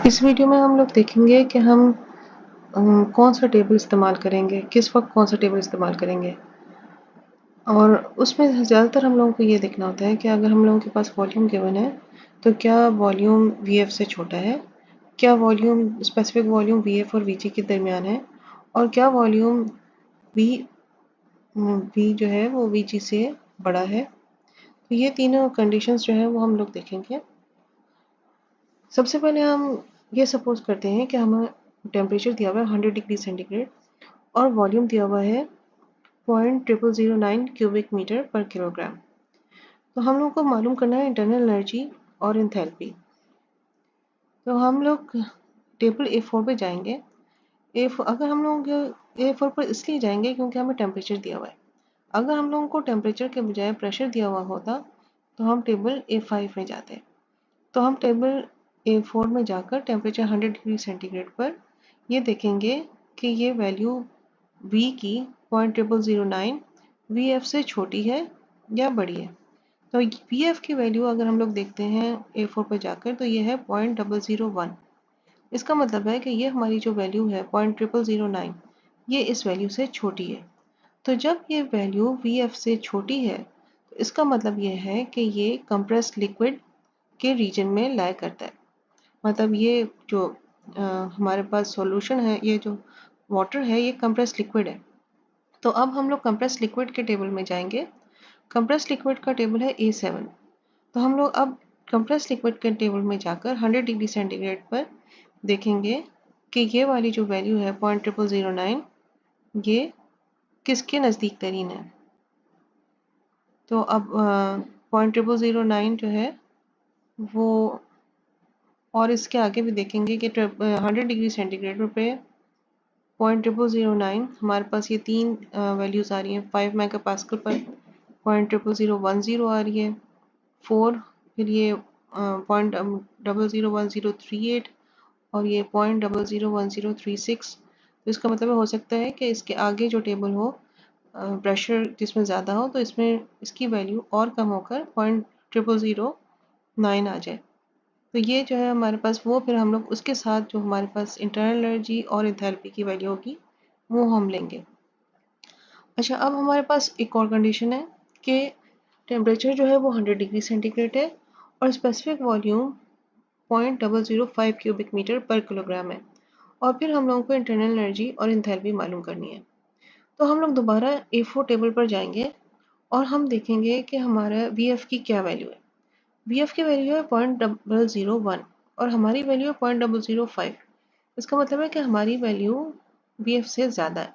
इस वीडियो में हम लोग देखेंगे कि हम कौन सा टेबल इस्तेमाल करेंगे, किस वक्त कौन सा टेबल इस्तेमाल करेंगे। और उसमें ज़्यादातर हम लोगों को ये देखना होता है कि अगर हम लोगों के पास वॉल्यूम गिवन है तो क्या वॉल्यूम वीएफ से छोटा है, क्या वॉल्यूम स्पेसिफिक वॉल्यूम वीएफ और वीजी के दरमियान है, और क्या वॉल्यूम वी जो है वो वीजी से बड़ा है। तो ये तीनों कंडीशंस जो है वो हम लोग देखेंगे। सबसे पहले हम ये सपोज करते हैं कि हमें टेम्परेचर दिया हुआ है 100 डिग्री सेंटीग्रेड और वॉल्यूम दिया हुआ है 0.0009 क्यूबिक मीटर पर किलोग्राम। तो हम लोग को मालूम करना है इंटरनल एनर्जी और एंथैल्पी। तो हम लोग टेबल A4 पे जाएंगे। अगर हम लोग A4 पर इसलिए जाएंगे क्योंकि हमें टेम्परेचर दिया हुआ है। अगर हम लोगों को टेम्परेचर के बजाय प्रेशर दिया हुआ होता तो हम टेबल A5 में जाते। तो हम टेबल A4 में जाकर टेम्परेचर 100 डिग्री सेंटीग्रेड पर ये देखेंगे कि ये वैल्यू V की 0.0009 VF से छोटी है या बड़ी है। तो VF की वैल्यू अगर हम लोग देखते हैं A4 पर जाकर तो ये है 0.001। इसका मतलब है कि ये हमारी जो वैल्यू है 0.0009 ये इस वैल्यू से छोटी है। तो जब ये वैल्यू VF से छोटी है तो इसका मतलब ये है कि ये कंप्रेस्ड लिक्विड के रीजन में लाई करता है। मतलब ये जो हमारे पास सॉल्यूशन है, ये जो वाटर है ये कंप्रेस्ड लिक्विड है। तो अब हम लोग कंप्रेस्ड लिक्विड के टेबल में जाएंगे। कंप्रेस्ड लिक्विड का टेबल है A7। तो हम लोग अब कंप्रेस्ड लिक्विड के टेबल में जाकर 100 डिग्री सेंटीग्रेड पर देखेंगे कि ये वाली जो वैल्यू है 0.0009 ये किसके नज़दीक तरीन है। तो अब 0.0009 जो है वो, और इसके आगे भी देखेंगे कि 100 डिग्री सेंटीग्रेड पे 0.009 हमारे पास ये तीन वैल्यूज़ आ रही हैं। 5 मेगा पास्कल पर 0.0010 आ रही है, 4, फिर ये 0.001038 और ये 0.001036। तो इसका मतलब हो सकता है कि इसके आगे जो टेबल हो प्रेशर जिसमें ज़्यादा हो तो इसमें इसकी वैल्यू और कम होकर 0.0009 आ जाए। तो ये जो है हमारे पास वो, फिर हम लोग उसके साथ जो हमारे पास इंटरनल एनर्जी और एंथैल्पी की वैल्यू होगी वो हम लेंगे। अच्छा, अब हमारे पास एक और कंडीशन है कि टेम्परेचर जो है वो 100 डिग्री सेंटीग्रेड है और स्पेसिफिक वॉल्यूम 0.005 क्यूबिक मीटर पर किलोग्राम है, और फिर हम लोगों को इंटरनल एनर्जी और एंथैल्पी मालूम करनी है। तो हम लोग दोबारा A4 टेबल पर जाएंगे और हम देखेंगे कि हमारा VF की क्या वैल्यू है। VF की वैल्यू है 0.001 और हमारी वैल्यू है 0.005। इसका मतलब है कि हमारी वैल्यू VF से ज़्यादा है।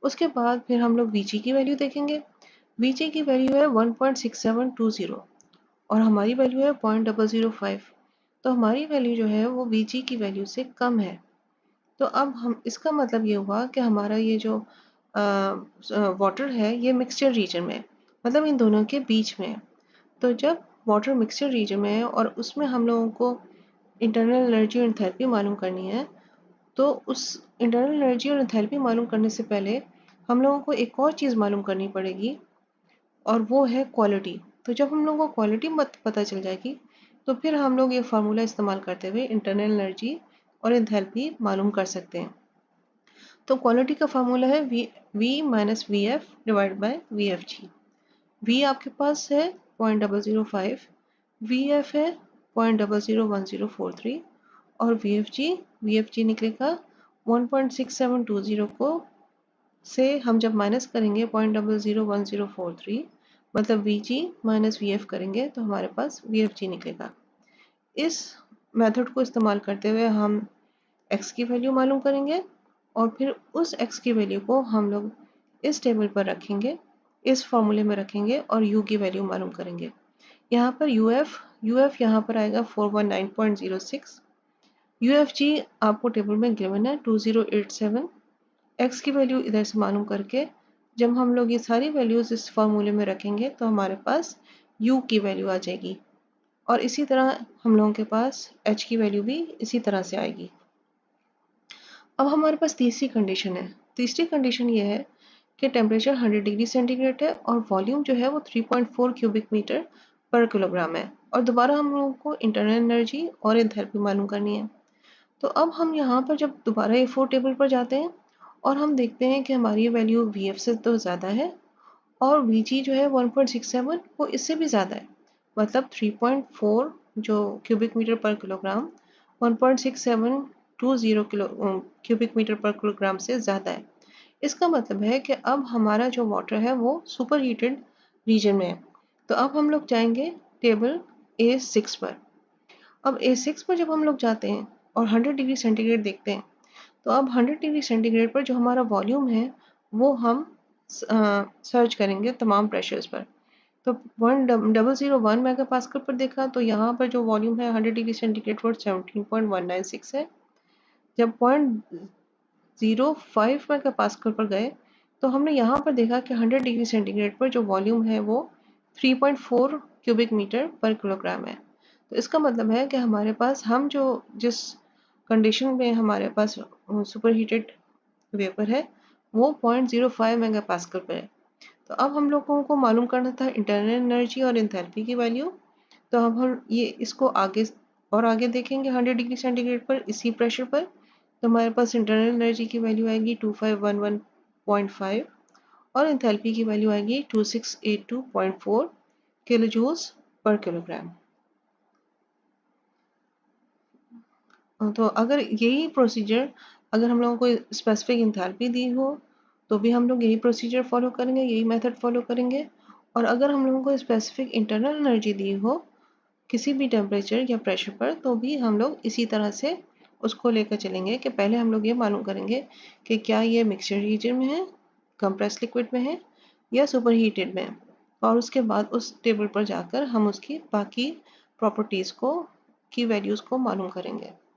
उसके बाद फिर हम लोग VG की वैल्यू देखेंगे। VG की वैल्यू है 1.6720 और हमारी वैल्यू है 0.005। तो हमारी वैल्यू जो है वो VG की वैल्यू से कम है। तो अब हम, इसका मतलब ये हुआ कि हमारा ये जो वाटर है ये मिक्सचर रीजन में है, मतलब इन दोनों के बीच में है। तो जब वाटर मिक्सचर रीजन में है और उसमें हम लोगों को इंटरनल एनर्जी और एंथैल्पी मालूम करनी है, तो उस इंटरनल एनर्जी और एंथैल्पी मालूम करने से पहले हम लोगों को एक और चीज़ मालूम करनी पड़ेगी और वो है क्वालिटी। तो जब हम लोगों को क्वालिटी मत पता चल जाएगी तो फिर हम लोग ये फार्मूला इस्तेमाल करते हुए इंटरनल एनर्जी और एंथैल्पी मालूम कर सकते हैं। तो क्वालिटी का फार्मूला है V minus V F divide by VFG। V आपके पास है 0.005, VF है 0.001043 और VFG निकलेगा 1.6720 को से हम जब माइनस करेंगे 0.001043, मतलब VG माइनस VF करेंगे तो हमारे पास VFG निकलेगा। इस मेथड को इस्तेमाल करते हुए हम x की वैल्यू मालूम करेंगे और फिर उस x की वैल्यू को हम लोग इस टेबल पर रखेंगे, इस फॉर्मूले में रखेंगे और u की वैल्यू मालूम करेंगे। यहाँ पर UF यहाँ पर आएगा 419.06। UFG आपको टेबल में गिवन है 2087। x की वैल्यू इधर से मालूम करके जब हम लोग ये सारी वैल्यूज इस फॉर्मूले में रखेंगे तो हमारे पास u की वैल्यू आ जाएगी, और इसी तरह हम लोगों के पास h की वैल्यू भी इसी तरह से आएगी। अब हमारे पास तीसरी कंडीशन है। तीसरी कंडीशन ये है कि टेम्परेचर 100 डिग्री सेंटीग्रेड है और वॉल्यूम जो है वो 3.4 क्यूबिक मीटर पर किलोग्राम है, और दोबारा हम लोगों को इंटरनल एनर्जी और एंथैल्पी मालूम करनी है। तो अब हम यहाँ पर जब दोबारा A4 टेबल पर जाते हैं और हम देखते हैं कि हमारी वैल्यू VF से तो ज़्यादा है और VG जो है 1.67 वो इससे भी ज़्यादा है, मतलब 3.4 जो क्यूबिक मीटर पर किलोग्राम 1.6720 क्यूबिक मीटर पर किलोग्राम से ज़्यादा है। इसका मतलब है कि अब हमारा जो वाटर है वो सुपर हीटेड रीजन में है। तो अब हम लोग जाएंगे टेबल A6 पर। अब A6 पर जब हम लोग जाते हैं और 100 डिग्री सेंटीग्रेड देखते हैं, तो अब 100 डिग्री सेंटीग्रेड पर जो हमारा वॉल्यूम है वो हम सर्च करेंगे तमाम प्रेशर्स पर। तो 1001 मेगा पास्कल पर देखा तो यहाँ पर जो वॉल्यूम है 100 डिग्री सेंटीग्रेड पर 17.196 है। जब 0.05 मेगा पास्कल पर गए तो हमने यहाँ पर देखा कि 100 डिग्री सेंटीग्रेड पर जो वॉल्यूम है वो 3.4 क्यूबिक मीटर पर किलोग्राम है। तो इसका मतलब है कि हमारे पास हम जो जिस कंडीशन में हमारे पास सुपर हीटेड वेपर है वो 0.05 मेगा पास्कल पर है। तो अब हम लोगों को मालूम करना था इंटरनल एनर्जी और एंथैल्पी की वैल्यू। तो अब हम ये इसको आगे और आगे देखेंगे 100 डिग्री सेंटीग्रेड पर इसी प्रेशर पर। तो हमारे पास इंटरनल एनर्जी की वैल्यू आएगी 2511.5 और एंथैल्पी की वैल्यू आएगी 2682.4 किलो जूल्स पर किलोग्राम। तो अगर यही प्रोसीजर अगर हम लोगों को स्पेसिफिक एंथैल्पी दी हो तो भी हम लोग यही प्रोसीजर फॉलो करेंगे, यही मेथड फॉलो करेंगे। और अगर हम लोगों को स्पेसिफिक इंटरनल एनर्जी दी हो किसी भी टेम्परेचर या प्रेशर पर तो भी हम लोग इसी तरह से उसको लेकर चलेंगे कि पहले हम लोग ये मालूम करेंगे कि क्या ये मिक्सचर रीजन में है, कंप्रेस लिक्विड में है या सुपर हीटेड में है। और उसके बाद उस टेबल पर जाकर हम उसकी बाकी प्रॉपर्टीज़ को की वैल्यूज़ को मालूम करेंगे।